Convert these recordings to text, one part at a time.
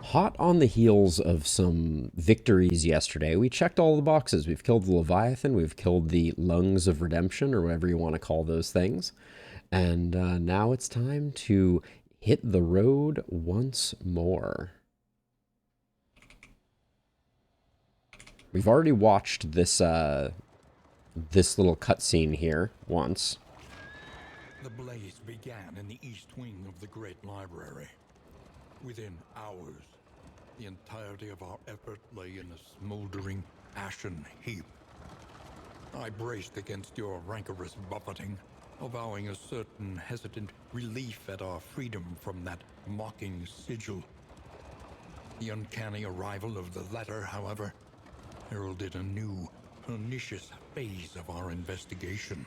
Hot on the heels of some victories yesterday, we checked all the boxes. We've killed the Leviathan, we've killed the Lungs of Redemption, or whatever you want to call those things. And now it's time to hit the road once more. We've already watched this this little cutscene here once. The blaze began in the east wing of the Great Library. Within hours, the entirety of our effort lay in a smoldering, ashen heap. I braced against your rancorous buffeting, avowing a certain hesitant relief at our freedom from that mocking sigil. The uncanny arrival of the letter, however, heralded a new, pernicious phase of our investigation.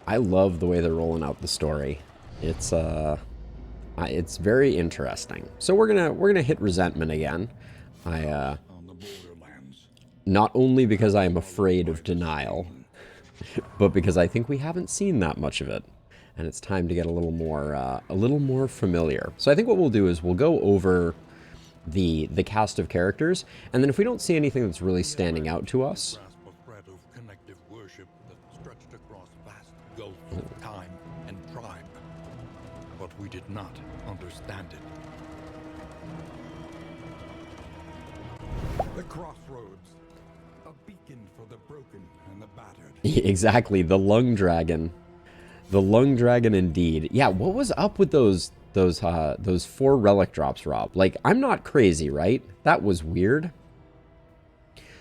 I love the way they're rolling out the story. It's very interesting. So we're gonna hit resentment again. On the borderlands, Not only because I am afraid of denial, but because I think we haven't seen that much of it, and it's time to get a little more familiar. So I think what we'll do is we'll go over the cast of characters, and then if we don't see anything that's really standing out to us, grasp a thread of connective worship that stretched across vast gulfs of time and tribe. But we did not understand it. The crossroads, a beacon for the broken and the battered. exactly, the Lung Dragon. The Lung Dragon indeed. Yeah, what was up with those 4 relic drops, Rob? Like, I'm not crazy, right? That was weird.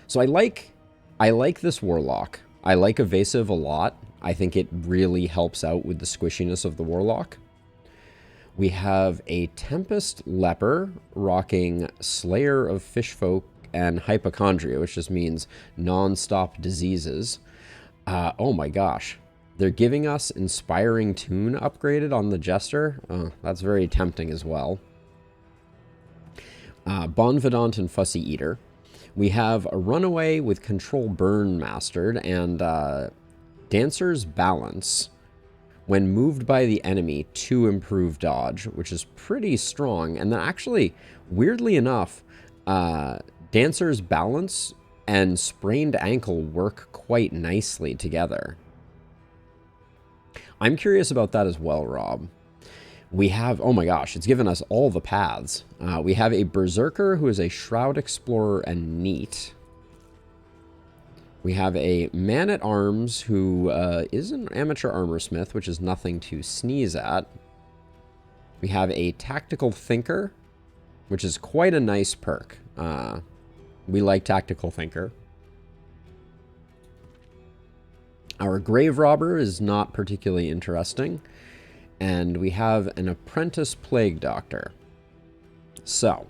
So I like this Warlock. I like Evasive a lot. I think it really helps out with the squishiness of the Warlock. We have a Tempest Leper rocking Slayer of Fishfolk and Hypochondria, which just means non-stop diseases. Oh my gosh. They're giving us Inspiring Tune upgraded on the Jester. Oh, that's very tempting as well. Bonvidant and Fussy Eater. We have a Runaway with Control Burn mastered, and Dancer's Balance. When moved by the enemy to improve dodge, which is pretty strong. And then actually, weirdly enough, Dancer's Balance and Sprained Ankle work quite nicely together. I'm curious about that as well, Rob. We have, oh my gosh, it's given us all the paths. We have a Berserker who is a Shroud Explorer and Neat. We have a Man-at-Arms who is an Amateur Armorsmith, which is nothing to sneeze at. We have a Tactical Thinker, which is quite a nice perk. We like Tactical Thinker. Our Grave Robber is not particularly interesting. And we have an Apprentice Plague Doctor. So,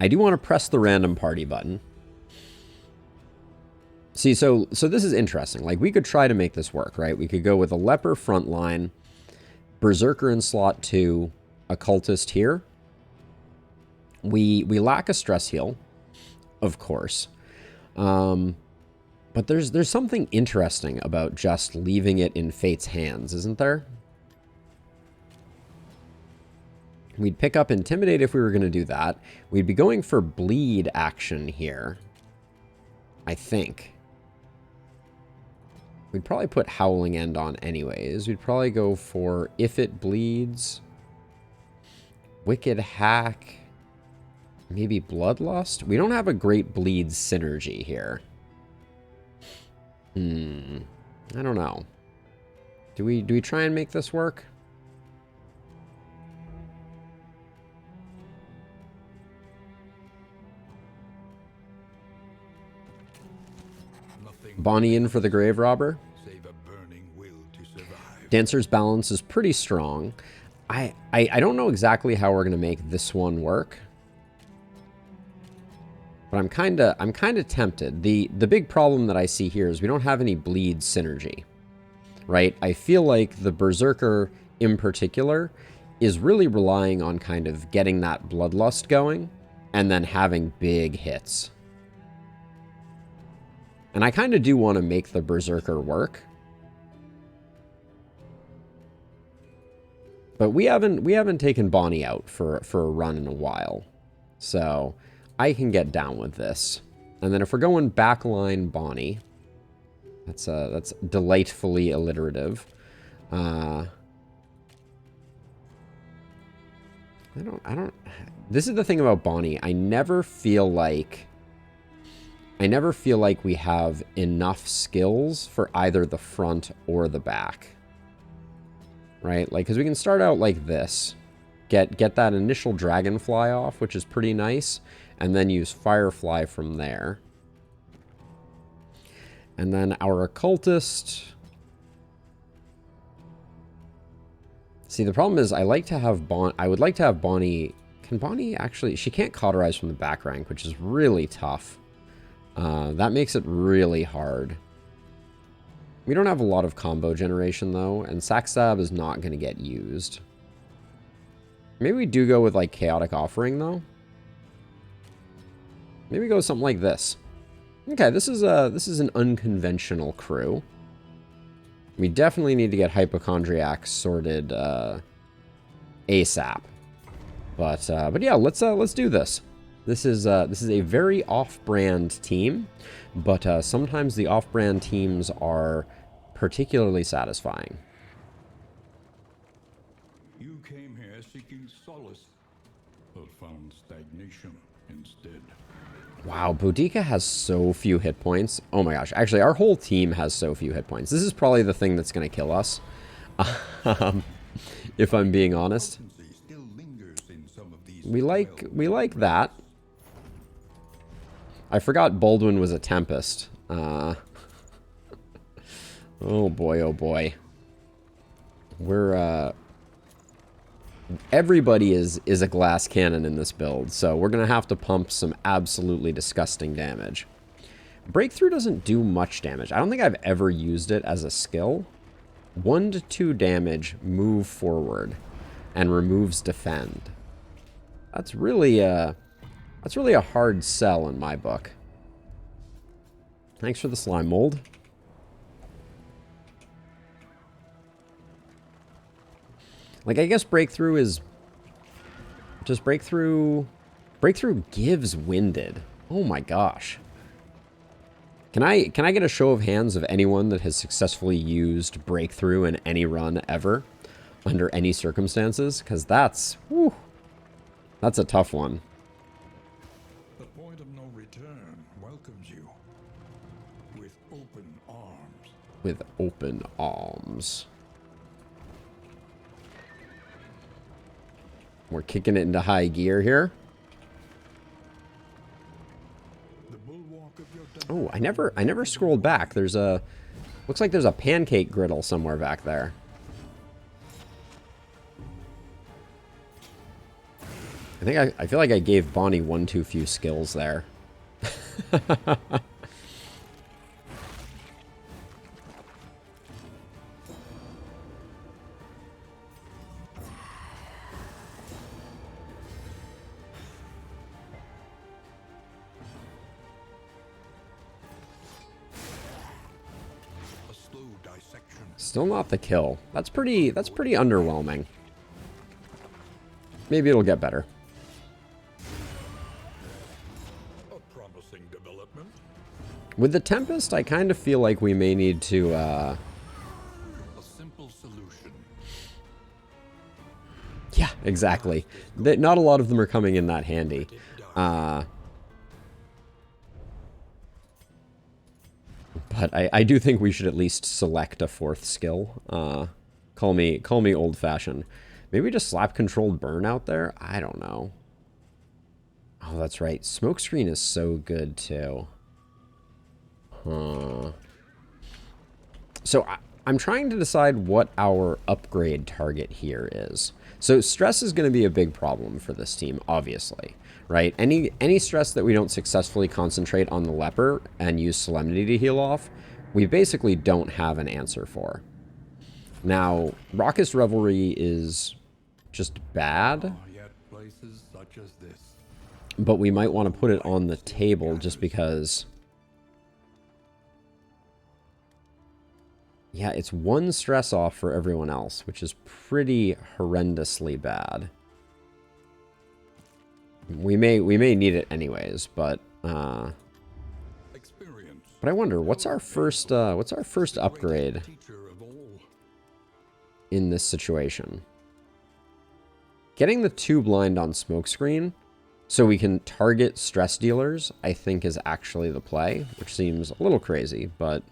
I do want to press the random party button. See, so this is interesting. Like, we could try to make this work, right? We could go with a Leper frontline, Berserker in slot 2, Occultist here. We lack a stress heal, of course. But there's something interesting about just leaving it in Fate's hands, isn't there? We'd pick up Intimidate if we were going to do that. We'd be going for Bleed action here, I think. We'd probably put Howling End on anyways. We'd probably go for If It Bleeds, Wicked Hack, maybe Bloodlust. We don't have a great Bleed synergy here. I don't know. Do we try and make this work? Bonnie in for the Grave Robber. Save a burning will to survive. Dancer's Balance is pretty strong. I don't know exactly how we're gonna make this one work, but I'm kinda tempted. The big problem that I see here is we don't have any bleed synergy, right? I feel like the Berserker in particular is really relying on kind of getting that Bloodlust going and then having big hits. And I kind of do want to make the Berserker work. But we haven't taken Bonnie out for a run in a while. So I can get down with this. And then if we're going backline Bonnie, that's delightfully alliterative. I don't this is the thing about Bonnie. I never feel like we have enough skills for either the front or the back. Right? Like, because we can start out like this. Get that initial dragonfly off, which is pretty nice. And then use firefly from there. And then our occultist. See, the problem is I would like to have Bonnie. Can Bonnie actually... She can't cauterize from the back rank, which is really tough. That makes it really hard. We don't have a lot of combo generation, though, and Saxstab is not going to get used. Maybe we do go with, like, Chaotic Offering, though. Maybe go with something like this. Okay, this is an unconventional crew. We definitely need to get Hypochondriac sorted ASAP. But yeah, let's do this. This is a very off-brand team, but sometimes the off-brand teams are particularly satisfying. You came here seeking solace, but found stagnation instead. Wow, Boudica has so few hit points. Oh my gosh, actually our whole team has so few hit points. This is probably the thing that's going to kill us, if I'm being honest. We like that. I forgot Baldwin was a Tempest. Oh boy, oh boy. We're, everybody is a glass cannon in this build, so we're gonna have to pump some absolutely disgusting damage. Breakthrough doesn't do much damage. I don't think I've ever used it as a skill. 1 to 2 damage, move forward, and removes defend. That's really a hard sell in my book. Thanks for the slime mold. Like, I guess breakthrough is just breakthrough gives winded. Oh my gosh. Can I get a show of hands of anyone that has successfully used breakthrough in any run ever under any circumstances? Because that's a tough one. The point of no return welcomes you with open arms. With open arms. We're kicking it into high gear here. Oh, I never scrolled back. There's a... Looks like there's a pancake griddle somewhere back there. I feel like I gave Bonnie one too few skills there. Still not the kill. That's pretty underwhelming. Maybe it'll get better. A promising development. With the Tempest, I kind of feel like we may need to A simple solution. Yeah, exactly. Not a lot of them are coming in that handy. But I do think we should at least select a 4th skill. Call me old-fashioned. Maybe just slap controlled burn out there? I don't know. Oh, that's right. Smokescreen is so good, too. Huh. So I'm trying to decide what our upgrade target here is. So stress is going to be a big problem for this team, obviously. Right? Any stress that we don't successfully concentrate on the leper and use Solemnity to heal off, we basically don't have an answer for. Now, Raucous Revelry is just bad, but we might want to put it on the table just because Yeah, it's one stress off for everyone else, which is pretty horrendously bad. We may need it anyways, but I wonder what's our first upgrade in this situation. Getting the 2 blind on smokescreen so we can target stress dealers, I think, is actually the play, which seems a little crazy, but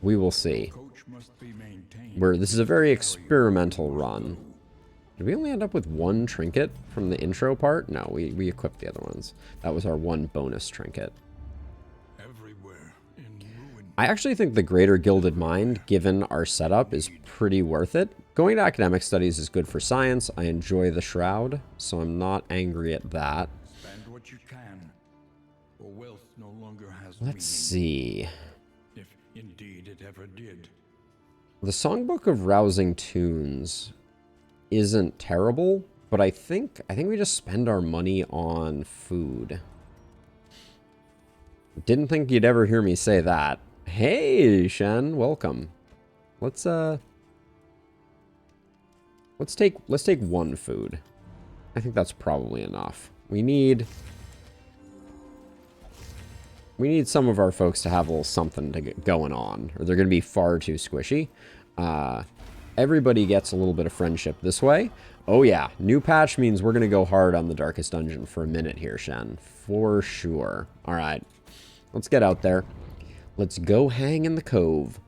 we will see. This is a very experimental run. Did we only end up with 1 trinket from the intro part? No, we equipped the other ones. That was our 1 bonus trinket. I actually think the Greater Gilded Mind, given our setup, is pretty worth it. Going to academic studies is good for science. I enjoy the Shroud, so I'm not angry at that. Spend what you can, for wealth no longer has Let's see. If indeed it ever did. The Songbook of Rousing Tunes isn't terrible, but I think we just spend our money on food. Didn't think you'd ever hear me say that. Hey, Shen, welcome. Let's take 1 food. I think that's probably enough. We need some of our folks to have a little something to get going on, or they're going to be far too squishy. Everybody gets a little bit of friendship this way. Oh yeah, new patch means we're going to go hard on the Darkest Dungeon for a minute here, Shen. For sure. All right, let's get out there. Let's go hang in the cove.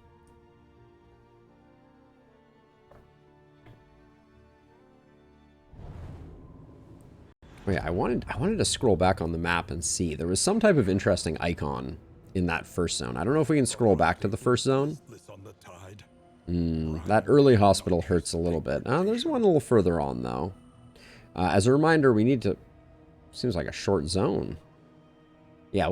Oh yeah, I wanted to scroll back on the map and see. There was some type of interesting icon in that first zone. I don't know if we can scroll back to the first zone. That early hospital hurts a little bit. There's one a little further on, though. As a reminder, we need to... Seems like a short zone. Yeah,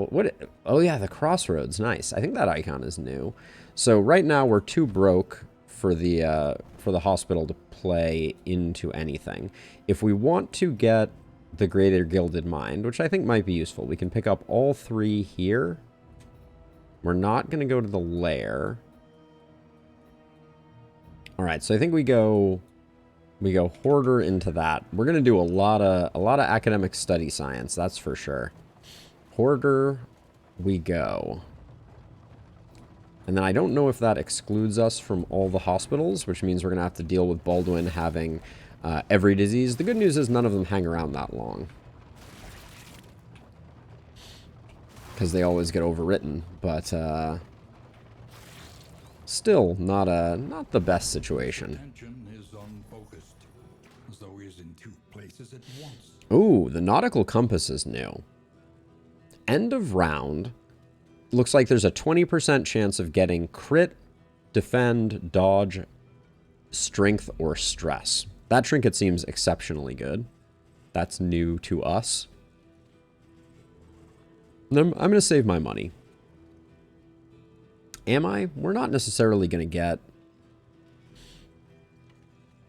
oh yeah, the crossroads. Nice. I think that icon is new. So right now we're too broke for the hospital to play into anything. If we want to get the Greater Gilded Mind, which I think might be useful, we can pick up all 3 here. We're not going to go to the lair. All right, so I think we go Hoarder into that. We're going to do a lot of academic study science, that's for sure. Hoarder, we go. And then I don't know if that excludes us from all the hospitals, which means we're going to have to deal with Baldwin having every disease. The good news is none of them hang around that long, because they always get overwritten. But still, not the best situation. Ooh, the nautical compass is new. End of round. Looks like there's a 20% chance of getting crit, defend, dodge, strength, or stress. That trinket seems exceptionally good. That's new to us. I'm going to save my money. Am I? We're not necessarily going to get...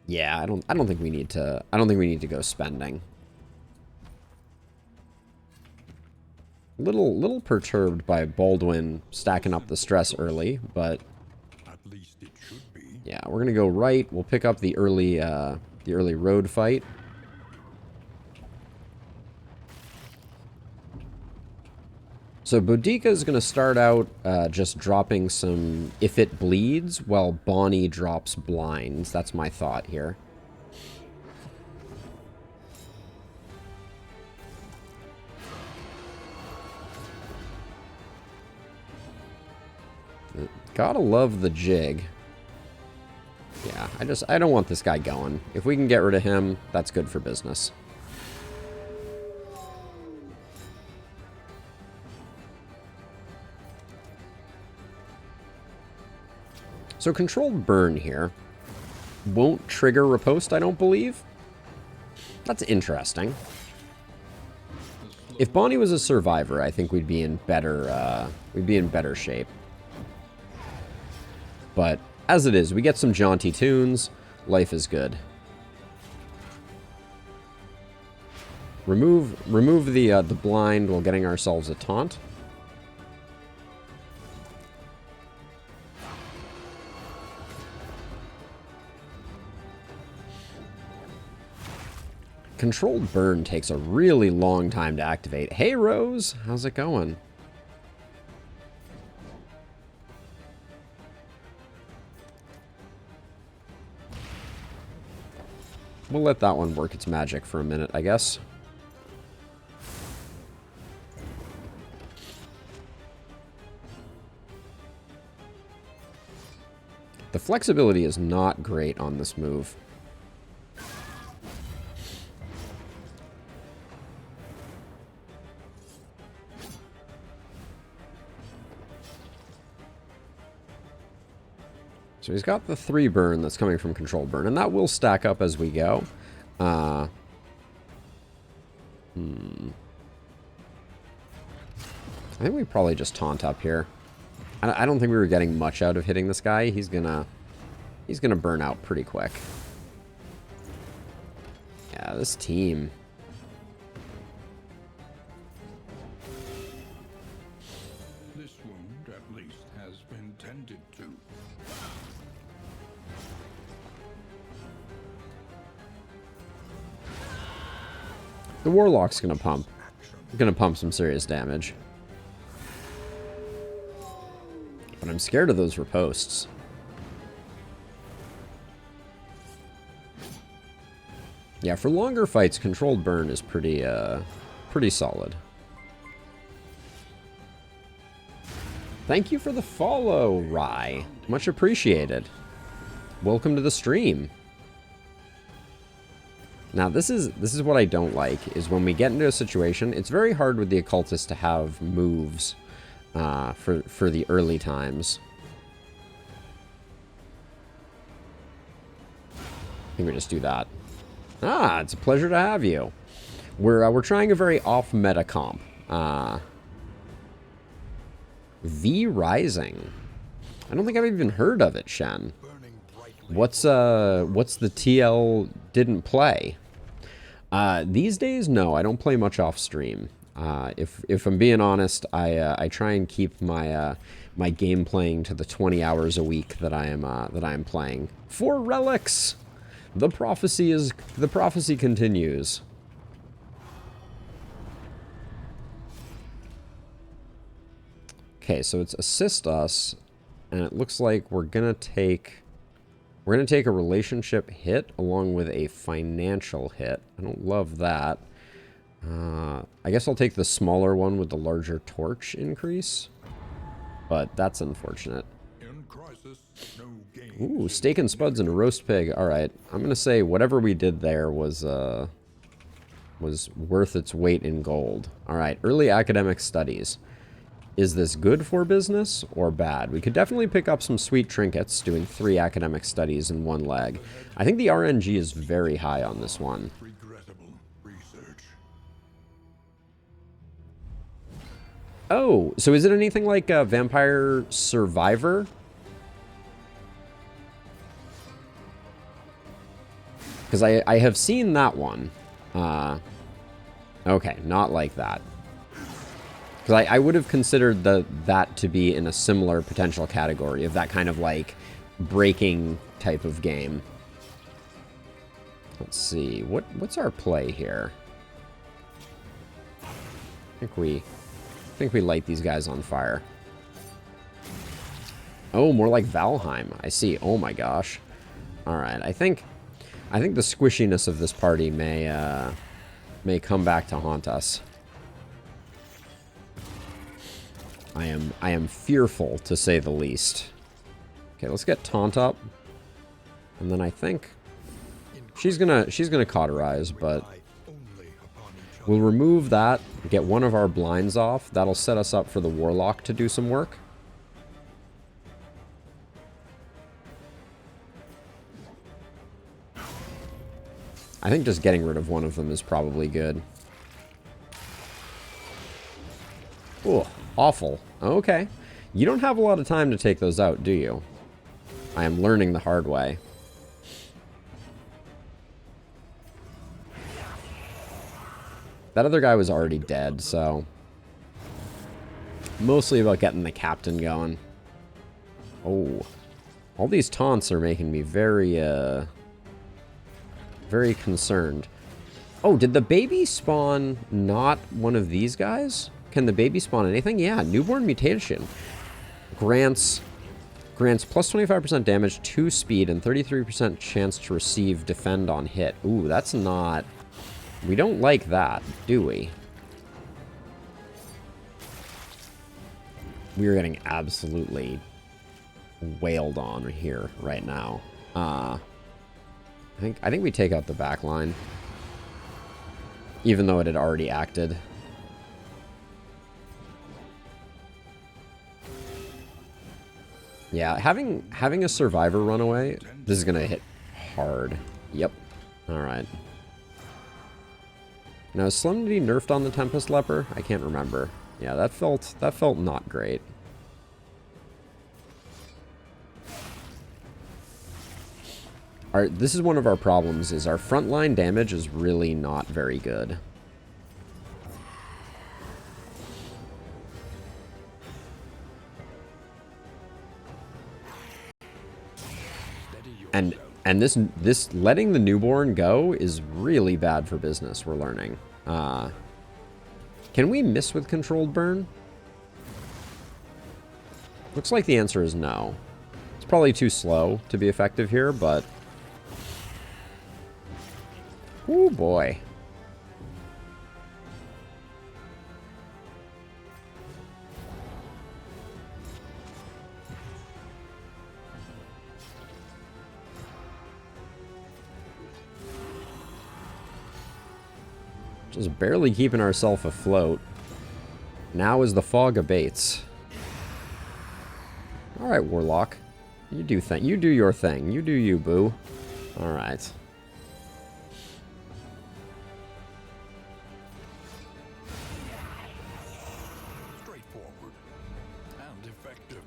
Yeah, I don't think we need to... I don't think we need to go spending. Little perturbed by Baldwin stacking up the stress early, but at least it should be. Yeah, we're gonna go right. We'll pick up the early road fight. So Boudica is gonna start out just dropping some if it bleeds, while Bonnie drops blinds. That's my thought here. Gotta love the jig. Yeah, I don't want this guy going. If we can get rid of him, that's good for business. So controlled burn here. Won't trigger riposte, I don't believe. That's interesting. If Bonnie was a survivor, I think we'd be in better shape. But as it is, we get some jaunty tunes. Life is good. Remove the blind while getting ourselves a taunt. Controlled burn takes a really long time to activate. Hey, Rose. How's it going? We'll let that one work its magic for a minute, I guess. The flexibility is not great on this move. So he's got the 3 burn that's coming from control burn, and that will stack up as we go. I think we probably just taunt up here. I don't think we were getting much out of hitting this guy. He's gonna burn out pretty quick. Yeah, this team. This wound, at least, has been tended to. The Warlock's gonna pump. Gonna pump some serious damage. But I'm scared of those riposts. Yeah, for longer fights, controlled burn is pretty solid. Thank you for the follow, Rye. Much appreciated. Welcome to the stream. Now, this is what I don't like, is when we get into a situation, it's very hard with the occultist to have moves for the early times. I think we just do that. Ah, it's a pleasure to have you. We're trying a very off-meta comp. V Rising. I don't think I've even heard of it, Shen. What's the TL didn't play? These days, no, I don't play much off stream. If I'm being honest, I try and keep my my game playing to the 20 hours a week that I am playing. 4 relics. The prophecy continues. Okay, so it's assist us, and it looks like we're gonna take a relationship hit along with a financial hit. I don't love that. I guess I'll take the smaller one with the larger torch increase, but that's unfortunate. In crisis, no gain. Ooh, steak and spuds and a roast pig. All right, I'm gonna say whatever we did there was worth its weight in gold. All right, early academic studies. Is this good for business or bad? We could definitely pick up some sweet trinkets doing 3 academic studies in 1 leg. I think the RNG is very high on this one. Regrettable research. Oh, so is it anything like Vampire Survivor? Because I have seen that one. Okay, not like that. Because I would have considered that to be in a similar potential category of that kind of like breaking type of game. Let's see, what's our play here? I think we light these guys on fire. Oh, more like Valheim. I see. Oh my gosh. All right, I think the squishiness of this party may come back to haunt us. I am fearful, to say the least. Okay, let's get Taunt up. And then I think she's gonna cauterize, but we'll remove that, get one of our blinds off. That'll set us up for the Warlock to do some work. I think just getting rid of one of them is probably good. Ooh. Awful. Okay. You don't have a lot of time to take those out, do you? I am learning the hard way. That other guy was already dead, so... Mostly about getting the captain going. Oh. All these taunts are making me very, very concerned. Oh, did the baby spawn not one of these guys? Can the baby spawn anything? Yeah, newborn mutation. Grants plus 25% damage, 2 speed, and 33% chance to receive defend on hit. Ooh, that's not... We don't like that, do we? We're getting absolutely wailed on here right now. I think we take out the back line. Even though it had already acted. Yeah, having a survivor run away, this is gonna hit hard. Yep. Alright. Now, is Solemnity nerfed on the Tempest Leper? I can't remember. Yeah, that felt not great. This is one of our problems, is our frontline damage is really not very good. And this letting the newborn go is really bad for business, we're learning. Can we miss with controlled burn? Looks like the answer is no. It's probably too slow to be effective here, but... Oh boy. Just barely keeping ourselves afloat. Now as the fog abates. Alright, Warlock. You do your thing. You do you, boo. Alright. Straightforward and effective.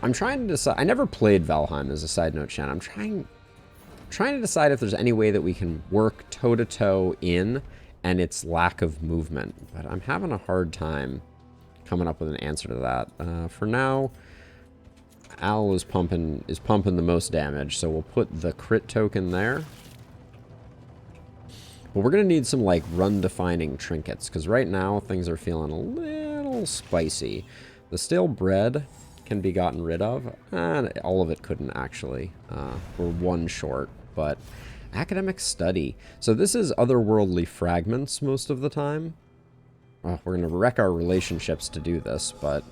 I'm trying to decide. I never played Valheim as a side note, Shan. I'm trying to decide if there's any way that we can work toe-to-toe in and its lack of movement. But I'm having a hard time coming up with an answer to that. For now, Al is pumping the most damage, so we'll put the crit token there. But we're gonna need some like run-defining trinkets, because right now things are feeling a little spicy. The stale bread can be gotten rid of, and all of it couldn't actually. We're one short, but academic study. So this is otherworldly fragments most of the time. We're gonna wreck our relationships to do this, but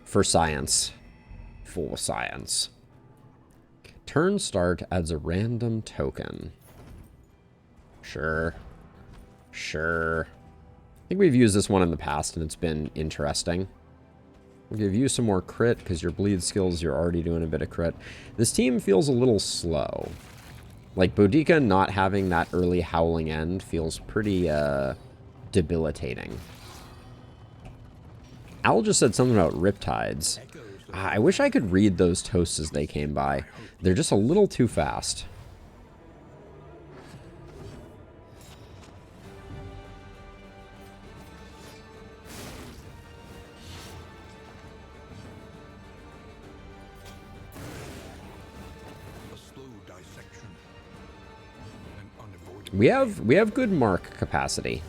for science. For science. Turn start adds a random token. Sure. Sure. I think we've used this one in the past and it's been interesting. We'll give you some more crit because your bleed skills, you're already doing a bit of crit. This team feels a little slow. Like Boudica not having that early howling end feels pretty debilitating. Al just said something about riptides. I wish I could read those toasts as they came by. They're just a little too fast. We have good mark capacity.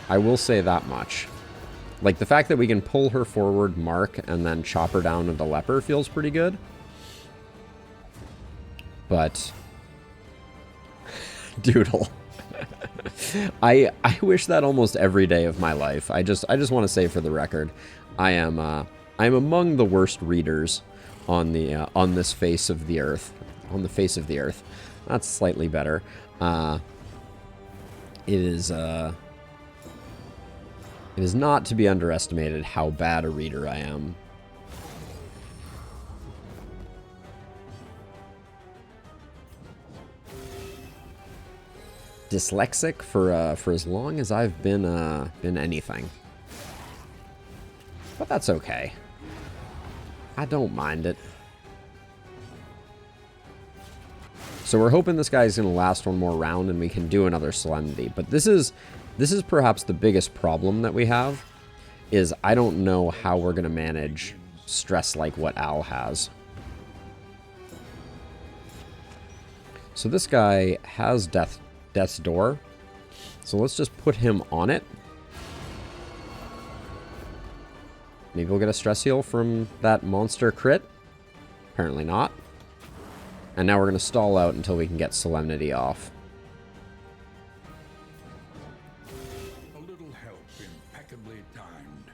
I will say that much. Like, the fact that we can pull her forward, mark, and then chop her down with the leper feels pretty good. But... Doodle. I wish that almost every day of my life. I just want to say for the record, I'm among the worst readers on the on this face of the earth. On the face of the earth. That's slightly better. It is not to be underestimated how bad a reader I am. Dyslexic for as long as I've been anything. But that's okay. I don't mind it. So we're hoping this guy's going to last one more round and we can do another Solemnity. But this is perhaps the biggest problem that we have, is I don't know how we're going to manage stress like what Al has. So this guy has Death's Door. So let's just put him on it. Maybe we'll get a stress heal from that monster crit. Apparently not. And now we're going to stall out until we can get Solemnity off. A little help impeccably timed.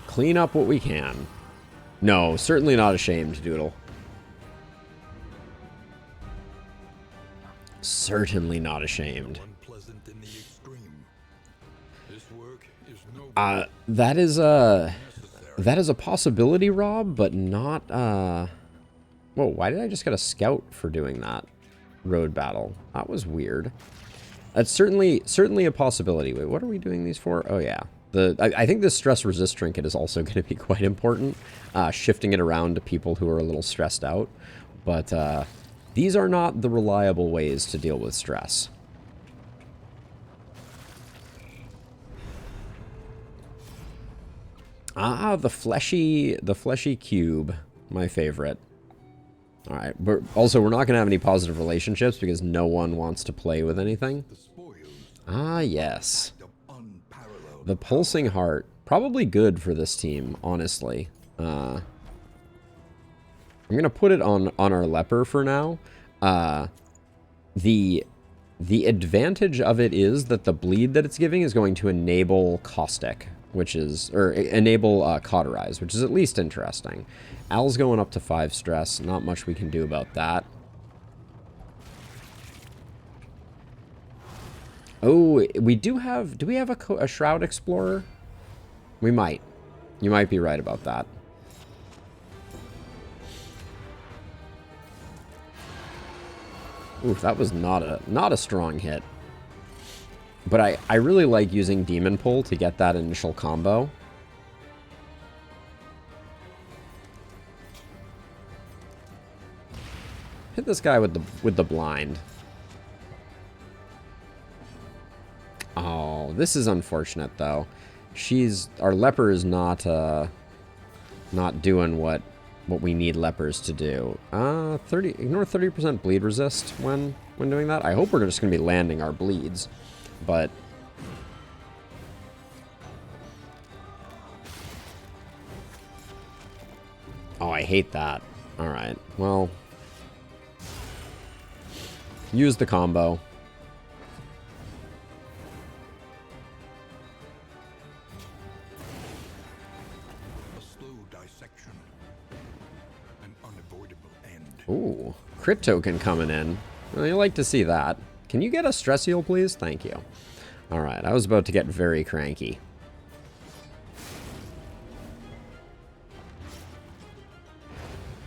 Clean up what we can. No, certainly not ashamed, Doodle. Certainly not ashamed. Unpleasant in the extreme. This work is no That is a possibility, Rob, but not whoa, why did I just get a scout for doing that? Road battle. That was weird. That's certainly a possibility. Wait, what are we doing these for? Oh yeah. I think this stress resist trinket is also going to be quite important. Shifting it around to people who are a little stressed out. But these are not the reliable ways to deal with stress. Ah, the fleshy cube. My favorite. Alright, we're not going to have any positive relationships because no one wants to play with anything. Ah, yes. The pulsing heart. Probably good for this team, honestly. I'm going to put it on our leper for now. The advantage of it is that the bleed that it's giving is going to enable caustic, enable cauterize, which is at least interesting. Al's going up to 5 stress. Not much we can do about that. Oh, we do have... Do we have a Shroud Explorer? We might. You might be right about that. Oof, that was not a strong hit. But I really like using Demon Pull to get that initial combo. Hit this guy with the blind. Oh, this is unfortunate though. Our leper is not doing what we need lepers to do. Ignore 30% bleed resist when doing that. I hope we're just going to be landing our bleeds, but oh, I hate that. All right, well, use the combo. Ooh, crit token coming in. Well, you like to see that. Can you get a stress heal, please? Thank you. Alright, I was about to get very cranky.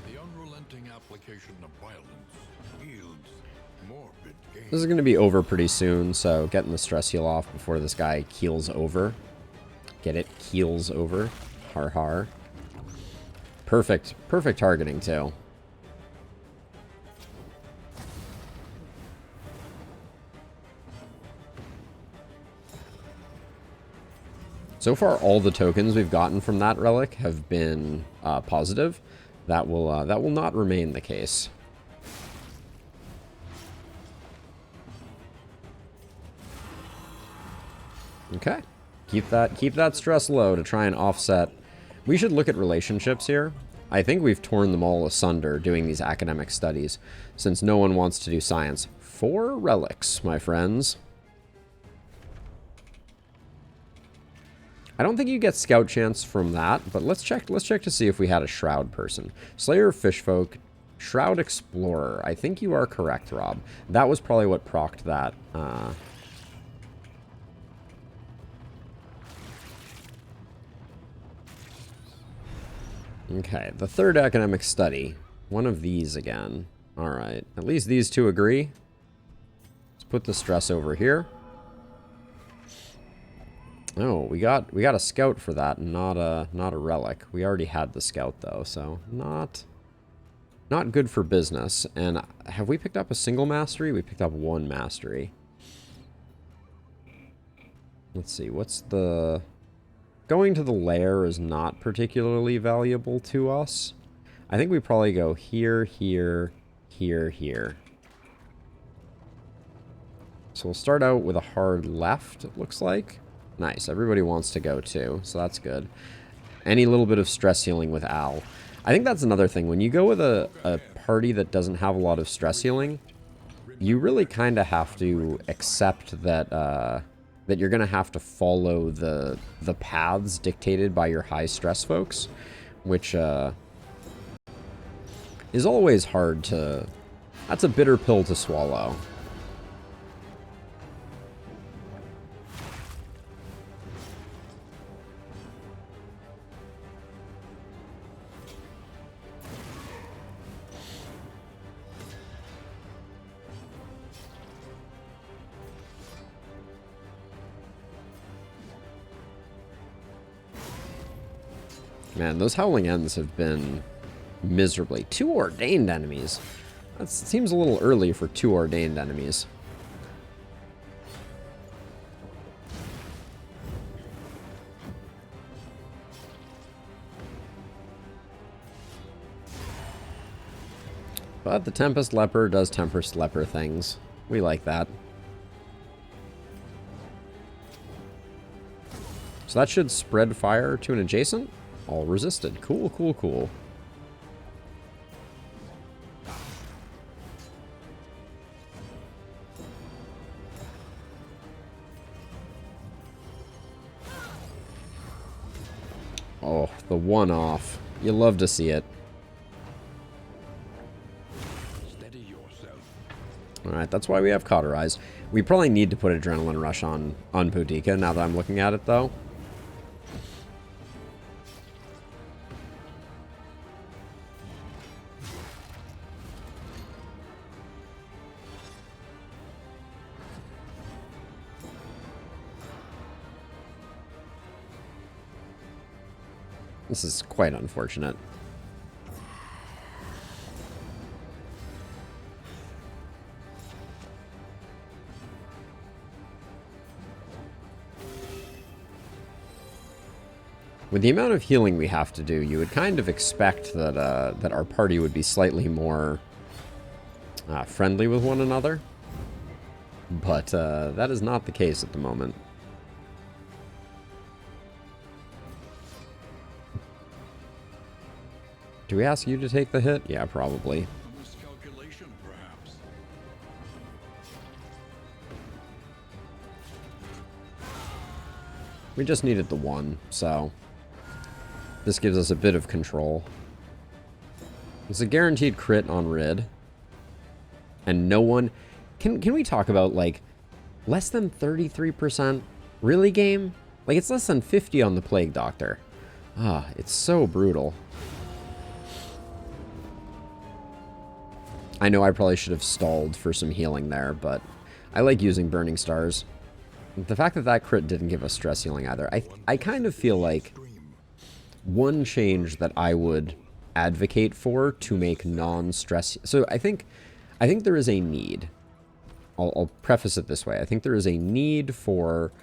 The unrelenting application of violence yields morbid gain. This is going to be over pretty soon, so getting the stress heal off before this guy keels over. Get it? Keels over. Har har. Perfect. Perfect targeting, too. So far, all the tokens we've gotten from that relic have been positive. That will not remain the case. Okay, keep that stress low to try and offset. We should look at relationships here. I think we've torn them all asunder doing these academic studies, since no one wants to do science. 4 relics, my friends. I don't think you get scout chance from that, but let's check to see if we had a Shroud person. Slayer of Fishfolk, Shroud Explorer. I think you are correct, Rob. That was probably what procced that. Okay, the third academic study. One of these again. Alright, at least these two agree. Let's put the stress over here. Oh, we got a scout for that, not a relic. We already had the scout though, so not good for business. And have we picked up a single mastery? We picked up 1 mastery. Let's see, what's the... Going to the lair is not particularly valuable to us. I think we probably go here, here, here, here. So we'll start out with a hard left, it looks like. Nice. Everybody wants to go too, so that's good. Any little bit of stress healing with Al. I think that's another thing. When you go with a party that doesn't have a lot of stress healing, you really kind of have to accept that that you're going to have to follow the paths dictated by your high stress folks, which is always hard to... That's a bitter pill to swallow. Man, those Howling Ends have been miserably. 2 ordained enemies. That seems a little early for 2 ordained enemies. But the Tempest Leper does Tempest Leper things. We like that. So that should spread fire to an adjacent. All resisted. Cool, cool, cool. Oh, the one-off. You love to see it. Steady yourself. Alright, that's why we have Cauterize. We probably need to put Adrenaline Rush on Boudica now that I'm looking at it, though. This is quite unfortunate. With the amount of healing we have to do, you would kind of expect that that our party would be slightly more friendly with one another. But that is not the case at the moment. Do we ask you to take the hit? Yeah, probably. A miscalculation, perhaps. We just needed the one, so this gives us a bit of control. It's a guaranteed crit on Rid. And no one... Can we talk about, like, less than 33%? Really, game? Like, it's less than 50 on the Plague Doctor. Ah, it's so brutal. I know I probably should have stalled for some healing there, but I like using Burning Stars. The fact that that crit didn't give us stress healing either, I kind of feel like one change that I would advocate for to make non-stress... So I think there is a need. I'll preface it this way. I think there is a need for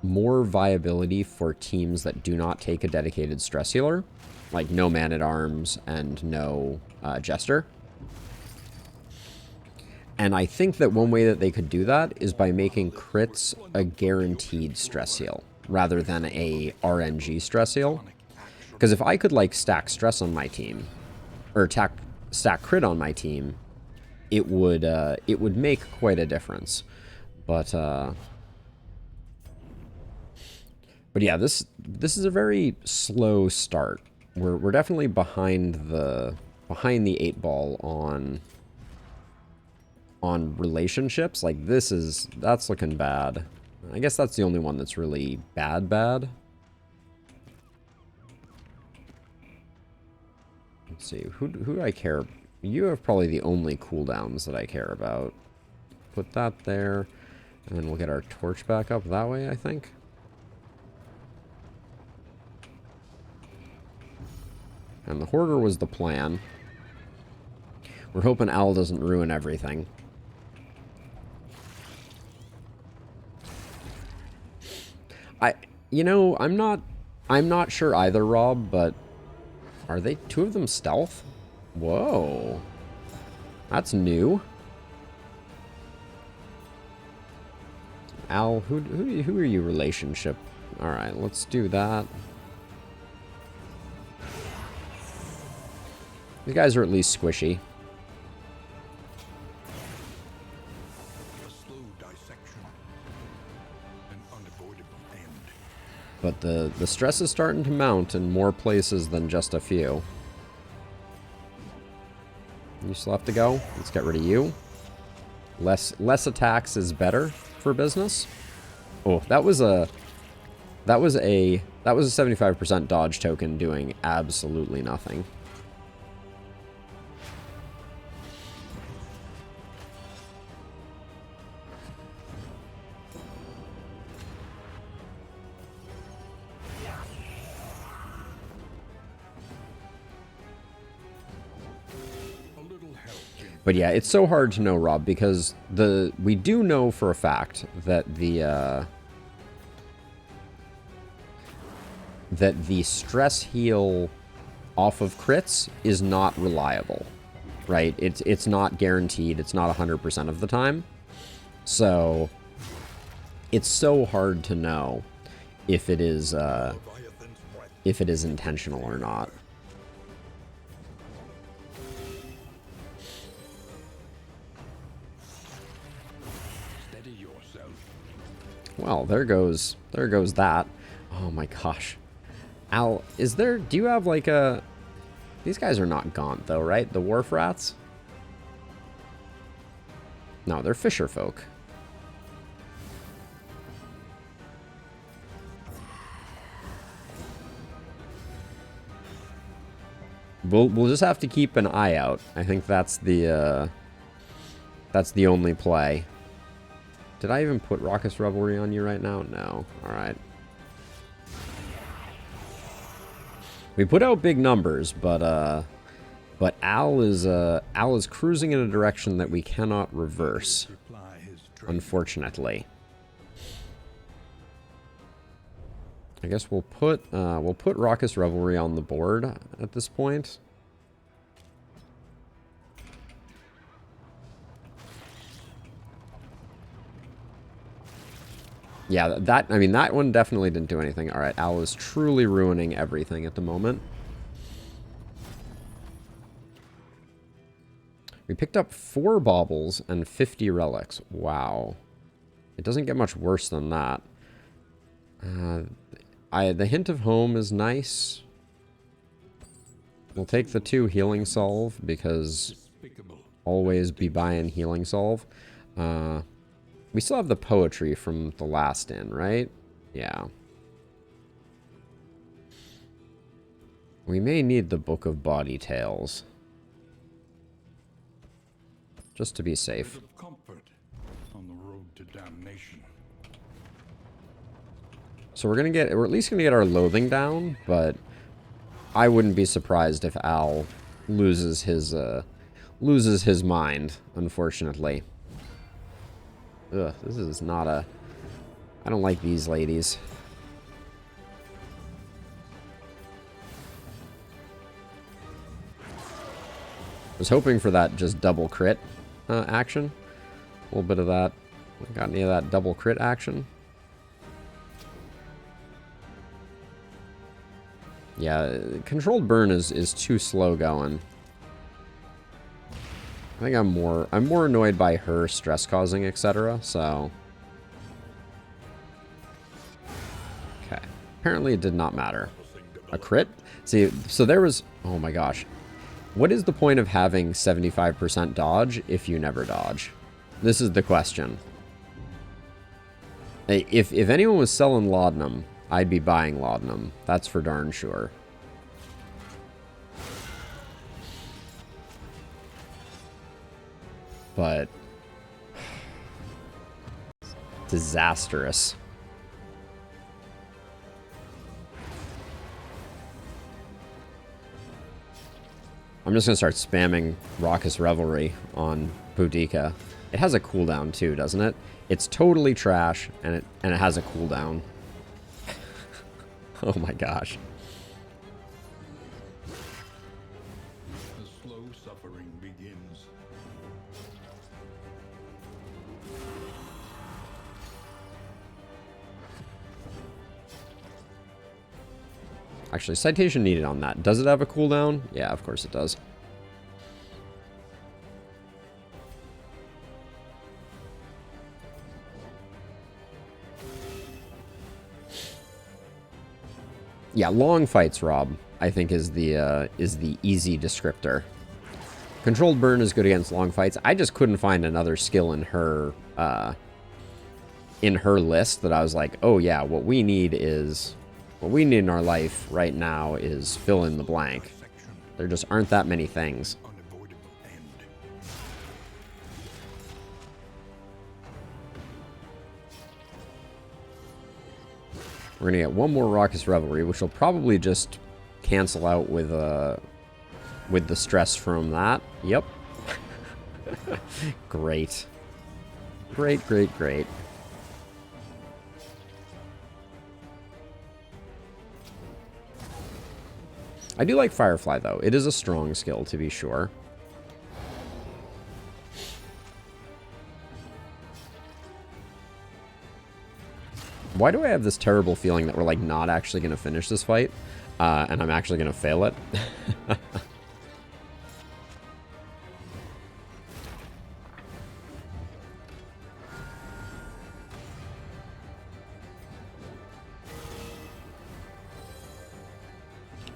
more viability for teams that do not take a dedicated stress healer, like no Man-at-Arms and no Jester. And I think that one way that they could do that is by making crits a guaranteed stress heal, rather than a RNG stress heal. Because if I could, like, stack stress on my team, or stack crit on my team, it would make quite a difference. But yeah, this is a very slow start. We're definitely behind the 8 ball on relationships. Like, that's looking bad. I guess that's the only one that's really bad. Let's see, who do I care? You have probably the only cooldowns that I care about. Put that there, and then we'll get our torch back up that way, I think. And the Hoarder was the plan. We're hoping Al doesn't ruin everything. You know, I'm not sure either, Rob, but are they 2 of them stealth? Whoa. That's new. Al, who are you relationship? Alright, let's do that. These guys are at least squishy. A slow dissection, an unavoidable end. But the stress is starting to mount in more places than just a few. You still have to go. Let's get rid of you. Less attacks is better for business. Oh, that was a 75% dodge token doing absolutely nothing. But yeah, it's so hard to know, Rob, because we do know for a fact that the stress heal off of crits is not reliable, right? It's not guaranteed. It's not 100% of the time. So it's so hard to know if it is intentional or not. Well, there goes that. Oh my gosh. Al, do you have like a... These guys are not gaunt though, right? The wharf rats? No, they're fisher folk. We'll just have to keep an eye out. I think that's the only play. Did I even put Raucous Revelry on you right now? No. Alright. We put out big numbers, but Al is cruising in a direction that we cannot reverse, unfortunately. I guess we'll put Raucous Revelry on the board at this point. Yeah, I mean, that one definitely didn't do anything. All right, Al is truly ruining everything at the moment. We picked up 4 baubles and 50 relics. Wow. It doesn't get much worse than that. The Hint of Home is nice. We'll take the 2 Healing Solve because always be buying Healing Solve. We still have the poetry from the last inn, right? Yeah. We may need the Book of Body Tales. Just to be safe. Comfort on the road to damnation. So we're at least gonna get our loathing down, but I wouldn't be surprised if Al loses his mind, unfortunately. Ugh, this is not a... I don't like these ladies. I was hoping for that just double crit action. A little bit of that. Got any of that double crit action? Yeah, controlled burn is too slow going. I think I'm more annoyed by her stress causing, etc. So, okay. Apparently, it did not matter. A crit? See, so there was. Oh my gosh, what is the point of having 75% dodge if you never dodge? This is the question. If anyone was selling laudanum, I'd be buying laudanum. That's for darn sure. But disastrous. I'm just gonna start spamming Raucous Revelry on Boudica. It has a cooldown too, doesn't it? It's totally trash, and it has a cooldown. Oh my gosh. The slow suffering begins. Actually, citation needed on that. Does it have a cooldown? Yeah, of course it does. Yeah, long fights, Rob, I think is the easy descriptor. Controlled burn is good against long fights. I just couldn't find another skill in her list that I was like, oh yeah, what we need in our life right now is fill in the blank. There just aren't that many things. We're gonna get one more Raucous Revelry, which will probably just cancel out with the stress from that. Yep. Great. Great, great, great. I do like Firefly, though. It is a strong skill, to be sure. Why do I have this terrible feeling that we're, like, not actually going to finish this fight? And I'm actually going to fail it?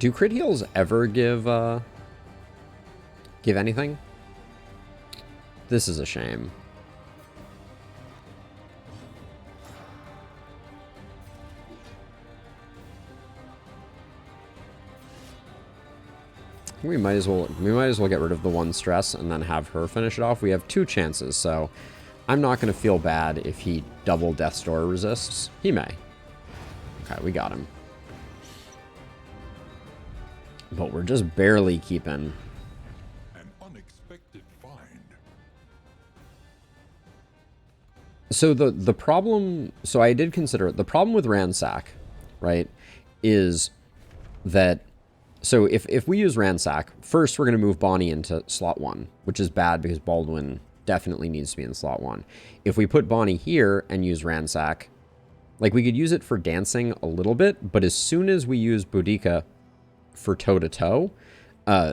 Do crit heals ever give anything? This is a shame. We might as well get rid of the one stress and then have her finish it off. We have 2 chances, so I'm not going to feel bad if he double Death's Door resists. He may. Okay, we got him. But we're just barely keeping. An unexpected find. So the problem, so I did consider it. The problem with Ransack, right, is that, so if we use Ransack, first we're going to move Bonnie into slot 1, which is bad because Baldwin definitely needs to be in slot 1. If we put Bonnie here and use Ransack, like we could use it for dancing a little bit, but as soon as we use Boudica for toe-to-toe,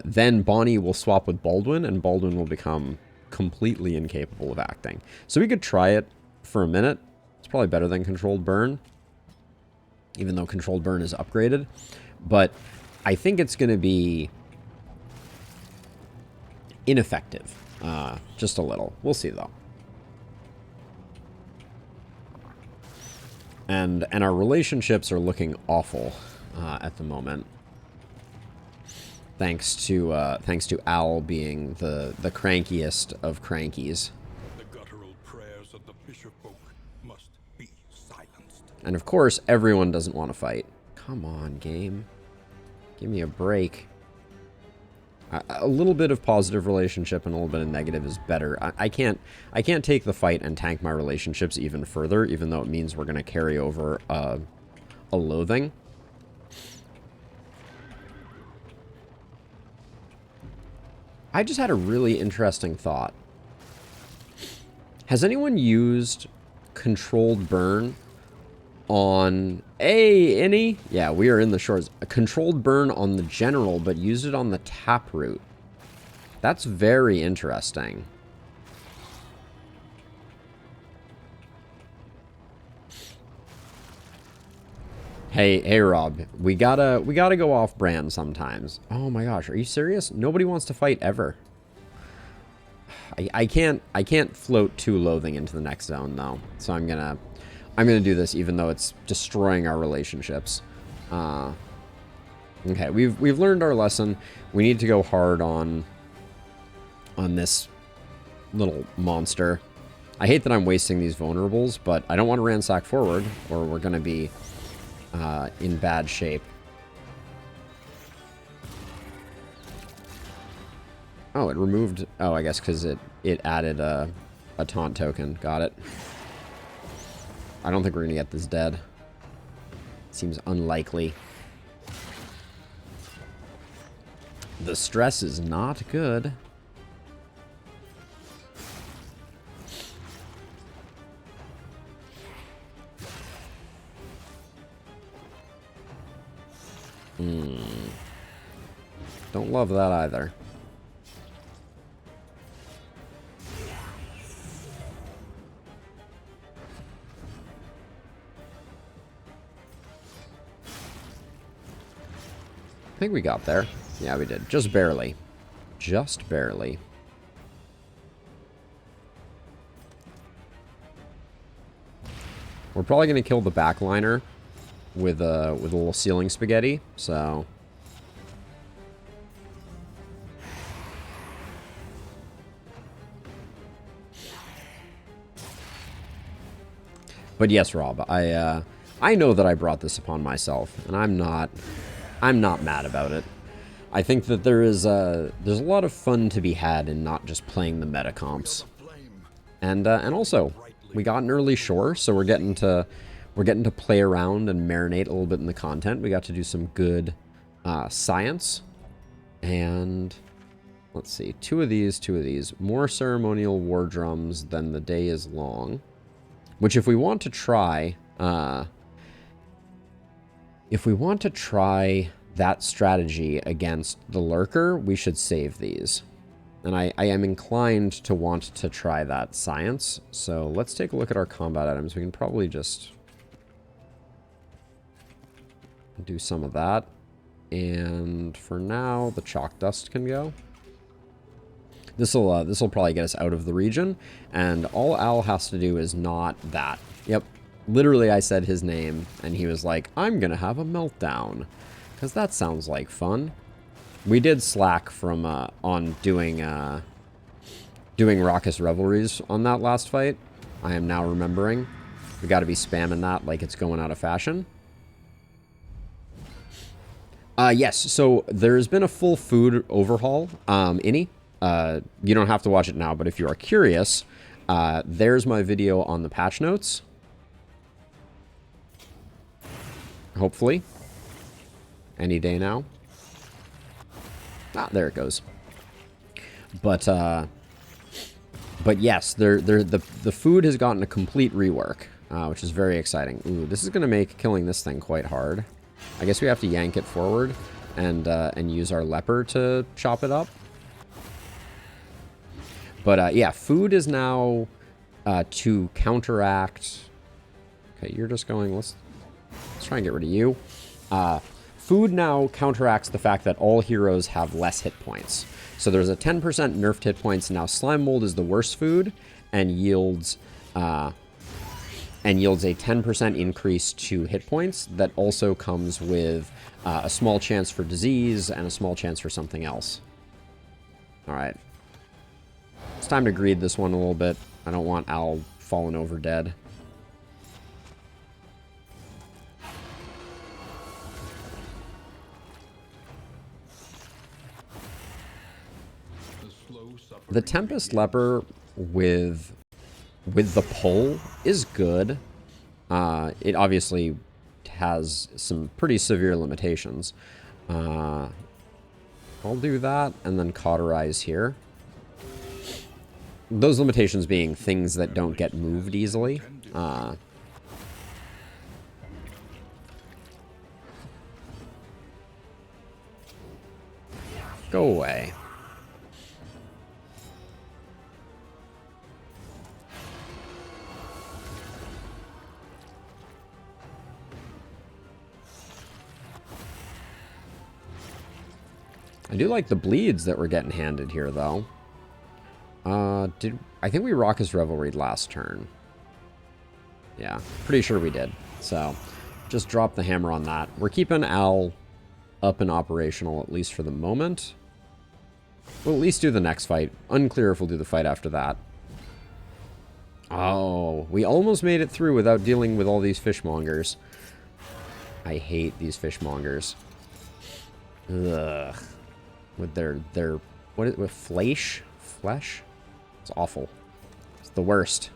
then Bonnie will swap with Baldwin, and Baldwin will become completely incapable of acting. So we could try it for a minute. It's probably better than Controlled Burn, even though Controlled Burn is upgraded. But I think it's going to be ineffective, just a little. We'll see, though. And our relationships are looking awful at the moment. Thanks to Al being the crankiest of crankies. The guttural prayers of the fisherfolk must be silenced. And of course, everyone doesn't want to fight. Come on, game. Give me a break. A little bit of positive relationship and a little bit of negative is better. I can't take the fight and tank my relationships even further, even though it means we're going to carry over a loathing. I just had a really interesting thought. Has anyone used Controlled Burn on... Hey, Innie? Yeah, we are in the shores. A Controlled Burn on the General, but used it on the Taproot. That's very interesting. Hey, Rob, we gotta go off brand sometimes. Oh my gosh, are you serious? Nobody wants to fight ever. I can't float 2 loathing into the next zone though. So I'm gonna do this even though it's destroying our relationships. Okay, we've learned our lesson. We need to go hard on this little monster. I hate that I'm wasting these vulnerables, but I don't want to ransack forward or we're gonna be in bad shape. Oh, it removed... Oh, I guess because it added a taunt token. Got it. I don't think we're going to get this dead. Seems unlikely. The stress is not good. Don't love that either. I think we got there. Yeah, we did. Just barely. Just barely. We're probably going to kill the backliner with a little ceiling spaghetti, so... But yes, Rob, I know that I brought this upon myself, and I'm not mad about it. I think that there's a lot of fun to be had in not just playing the meta comps. And also, we got an early shore, so we're getting to play around and marinate a little bit in the content. We got to do some good science. And let's see, two of these. More ceremonial war drums than the day is long. Which if we want to try that strategy against the lurker, we should save these. And I am inclined to want to try that science. So let's take a look at our combat items. We can probably just do some of that. And for now, the chalk dust can go. This'll probably get us out of the region. And all Al has to do is not that. Yep. Literally, I said his name, and he was like, I'm gonna have a meltdown. Because that sounds like fun. We did slack from on doing Raucous Revelries on that last fight. I am now remembering. We got to be spamming that like it's going out of fashion. Yes, so there's been a full food overhaul. Innie, you don't have to watch it now, but if you are curious, there's my video on the patch notes. Hopefully. Any day now. Ah, there it goes. But yes, the food has gotten a complete rework, which is very exciting. Ooh, this is going to make killing this thing quite hard. I guess we have to yank it forward and use our leper to chop it up. But yeah, food is now to counteract. Okay, you're just going. Let's try and get rid of you. Food now counteracts the fact that all heroes have less hit points. So there's a 10% nerfed hit points. Now slime mold is the worst food and yields a 10% increase to hit points. That also comes with a small chance for disease and a small chance for something else. All right. It's time to greed this one a little bit. I don't want Al falling over dead. The Tempest Leper with the pull is good. It obviously has some pretty severe limitations. I'll do that and then cauterize here. Those limitations being things that don't get moved easily. Go away. I do like the bleeds that we're getting handed here, though. I think we Raucous Revelried last turn. Yeah, pretty sure we did. So, just drop the hammer on that. We're keeping Al up and operational, at least for the moment. We'll at least do the next fight. Unclear if we'll do the fight after that. Oh, we almost made it through without dealing with all these fishmongers. I hate these fishmongers. Ugh. With their what is it, with flesh? It's awful. It's the worst.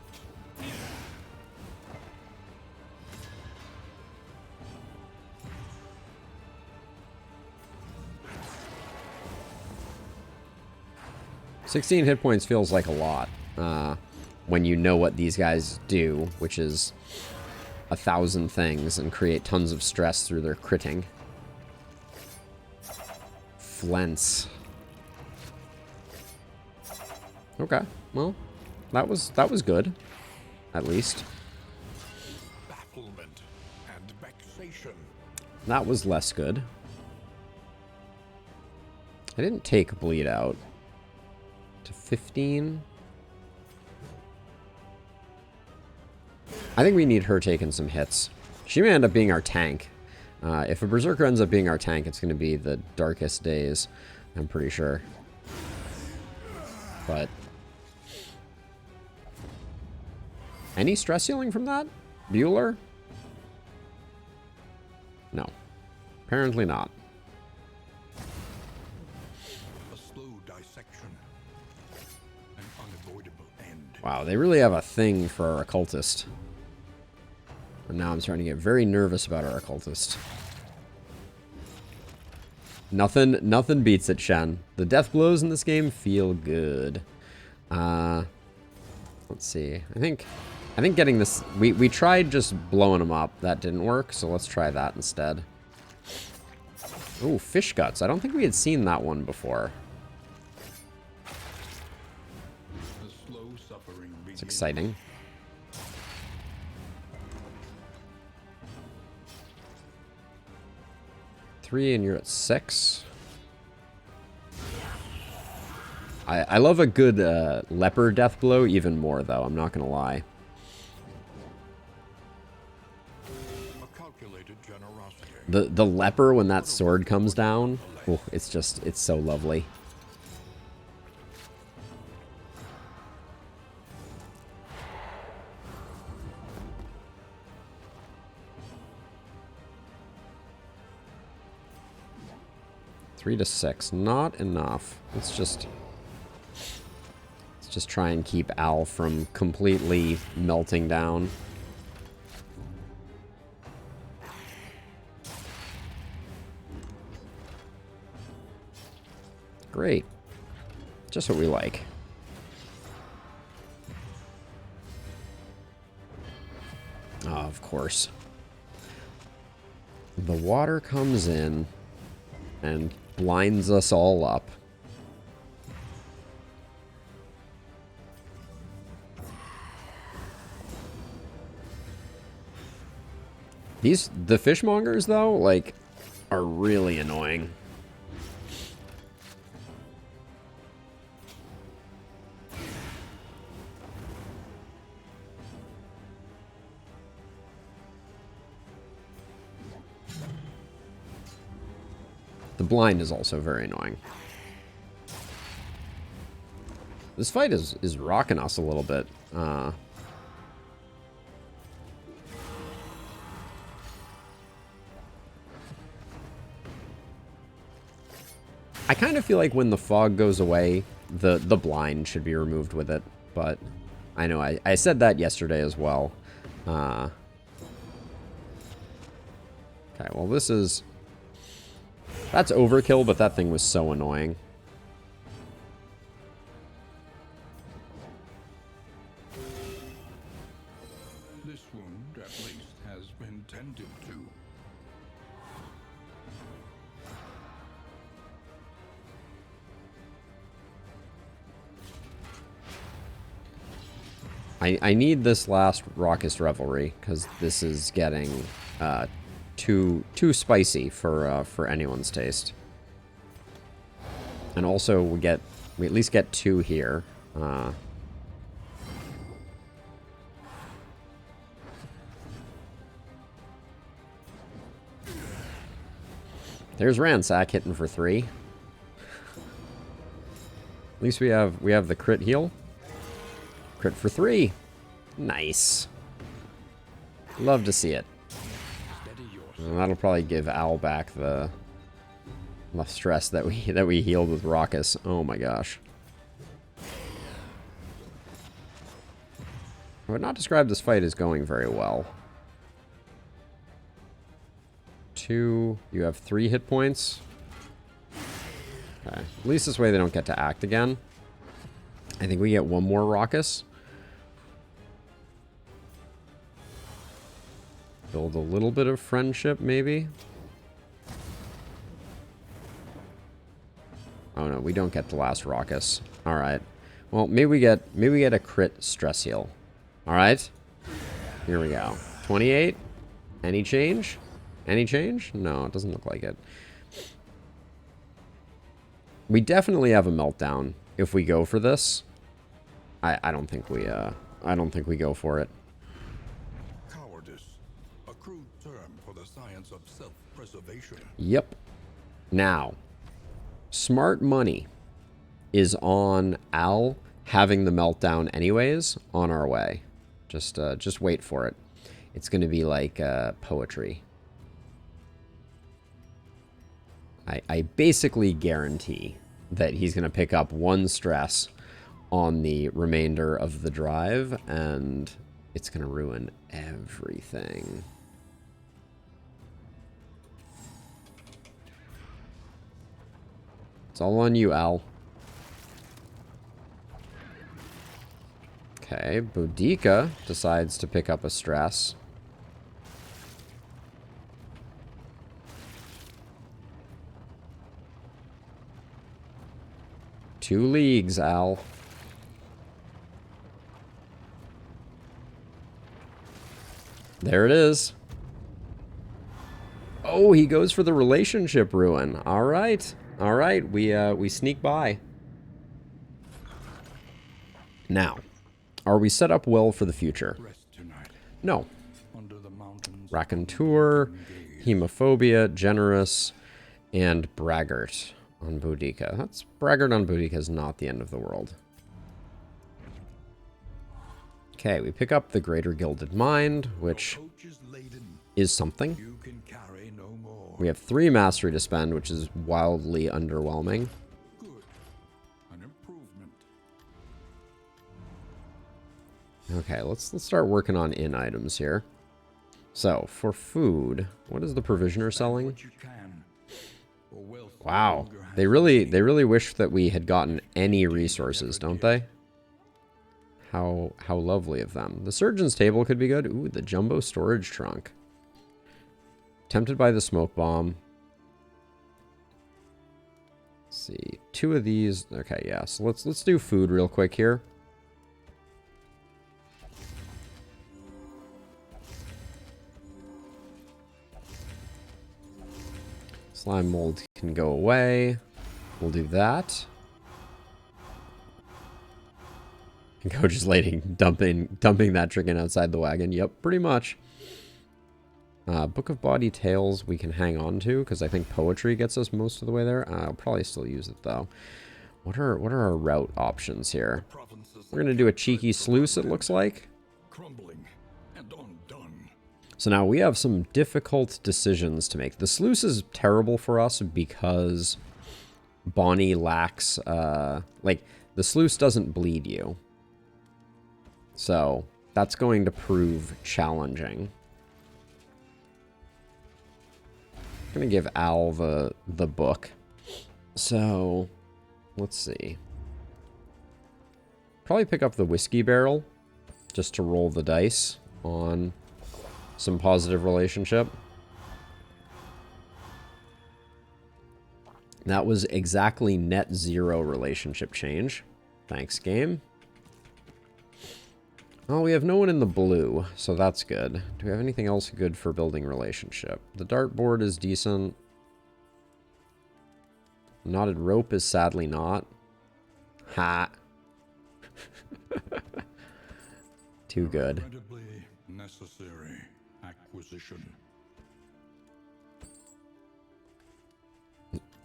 $16 hit points feels like a lot when you know what these guys do, which is 1,000 things and create tons of stress through their critting. Flens. Okay, well, that was good, at least. Bafflement and vexation. That was less good. I didn't take bleed out to 15. I think we need her taking some hits. She may end up being our tank. If a Berserker ends up being our tank, it's going to be the darkest days, I'm pretty sure. But any stress healing from that? Bueller? No. Apparently not. A slow dissection. An unavoidable end. Wow, they really have a thing for our occultist. And now I'm starting to get very nervous about our occultist. Nothing beats it, Shen. The death blows in this game feel good. Let's see. I think getting this... We tried just blowing them up. That didn't work, so let's try that instead. Ooh, fish guts. I don't think we had seen that one before. The slow suffering begins. It's exciting. Three and you're at 6. I love a good leper death blow even more, though. I'm not going to lie. A calculated generosity. The leper, when that sword comes down, oh, it's so lovely. Three to 6, not enough. Let's just try and keep Al from completely melting down. Great. Just what we like. Oh, of course. The water comes in and blinds us all up. The fishmongers, though, like, are really annoying. The blind is also very annoying. This fight is rocking us a little bit. I kind of feel like when the fog goes away, the blind should be removed with it. But I know I said that yesterday as well. Okay, well this is... That's overkill, but that thing was so annoying. This wound, at least, has been tended to. I need this last Raucous Revelry, because this is getting too spicy for anyone's taste. And also we at least get 2 here. There's Ransack hitting for 3. At least we have the crit heal. Crit for 3. Nice. Love to see it. And that'll probably give Al back the stress that we healed with Raucous. Oh my gosh. I would not describe this fight as going very well. 2, you have 3 hit points. Okay. At least this way they don't get to act again. I think we get 1 more Raucous. Build a little bit of friendship, maybe. Oh no, we don't get the last Raucous. Alright. Well, maybe we get a crit stress heal. Alright. Here we go. 28. Any change? Any change? No, it doesn't look like it. We definitely have a meltdown if we go for this. I don't think we go for it. Cowardice, a crude term for the science of self-preservation. Yep. Now, smart money is on Al having the meltdown anyways on our way. Just wait for it. It's going to be like poetry. I basically guarantee that he's going to pick up 1 stress on the remainder of the drive, and it's going to ruin everything. It's all on you, Al. Okay, Boudica decides to pick up a stress. Two leagues, Al. There it is. Oh, he goes for the relationship ruin. All right. All right. We sneak by. Now, are we set up well for the future? No. Raconteur, Hemophobia, Generous, and Braggart on Boudica. That's Braggart on Boudica is not the end of the world. Okay, we pick up the Greater Gilded Mind, which is something. We have 3 mastery to spend, which is wildly underwhelming. Okay, let's start working on in items here. So, for food, what is the provisioner selling? Wow, they really wish that we had gotten any resources, don't they? How lovely of them. The surgeon's table could be good. Ooh, the jumbo storage trunk. Tempted by the smoke bomb. Let's see, 2 of these. Okay, yeah. So let's do food real quick here. Slime mold can go away. We'll do that. Go just dumping that chicken outside the wagon. Yep, pretty much. Book of Bawdy Tales we can hang on to, because I think poetry gets us most of the way there. I'll probably still use it, though. What are our route options here? We're going to do a cheeky sluice, it looks like. So now we have some difficult decisions to make. The sluice is terrible for us because Bonnie lacks... like, the sluice doesn't bleed you. So, that's going to prove challenging. I'm going to give Al the book. So, let's see. Probably pick up the whiskey barrel just to roll the dice on some positive relationship. That was exactly net 0 relationship change. Thanks, game. Well, we have no one in the blue, so that's good. Do we have anything else good for building relationship? The dartboard is decent. Knotted rope is sadly not. Ha. Too good. Necessary acquisition.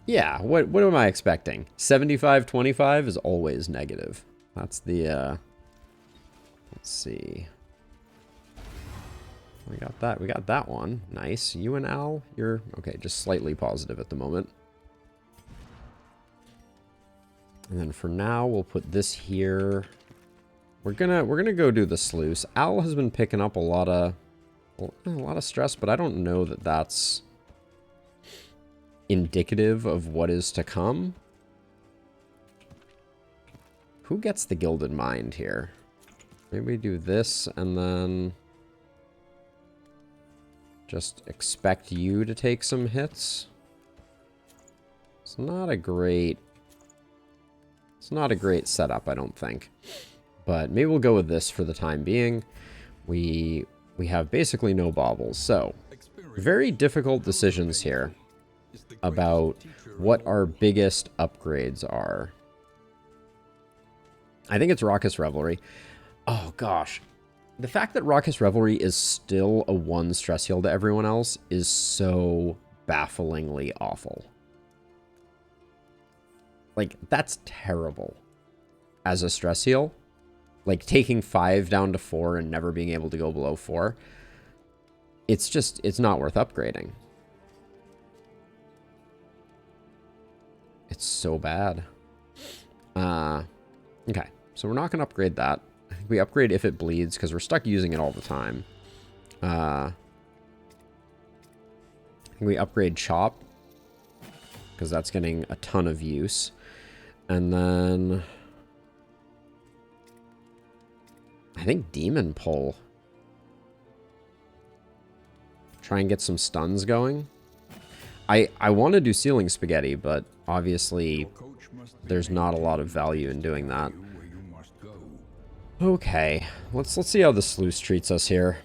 Yeah, what am I expecting? 75-25 is always negative. That's the, let's see. We got that one. Nice. You and Al, you're, okay, just slightly positive at the moment. And then for now, we'll put this here. We're gonna go do the sluice. Al has been picking up a lot of stress, but I don't know that that's indicative of what is to come. Who gets the Gilded Mind here? Maybe we do this and then just expect you to take some hits. It's not a great It's not a great setup, I don't think. But maybe we'll go with this for the time being. We have basically no baubles, so very difficult decisions here about what our biggest upgrades are. I think it's Raucous Revelry. Oh gosh. The fact that Raucous Revelry is still a 1 stress heal to everyone else is so bafflingly awful. Like, that's terrible as a stress heal. Like, taking 5 down to 4 and never being able to go below 4. It's not worth upgrading. It's so bad. Okay, so we're not going to upgrade that. I think we upgrade if it bleeds, because we're stuck using it all the time. I think we upgrade Chop, because that's getting a ton of use. And then I think Demon Pull. Try and get some stuns going. I want to do Ceiling Spaghetti, but obviously there's not a lot of value in doing that. Okay, let's see how the Sluice treats us here.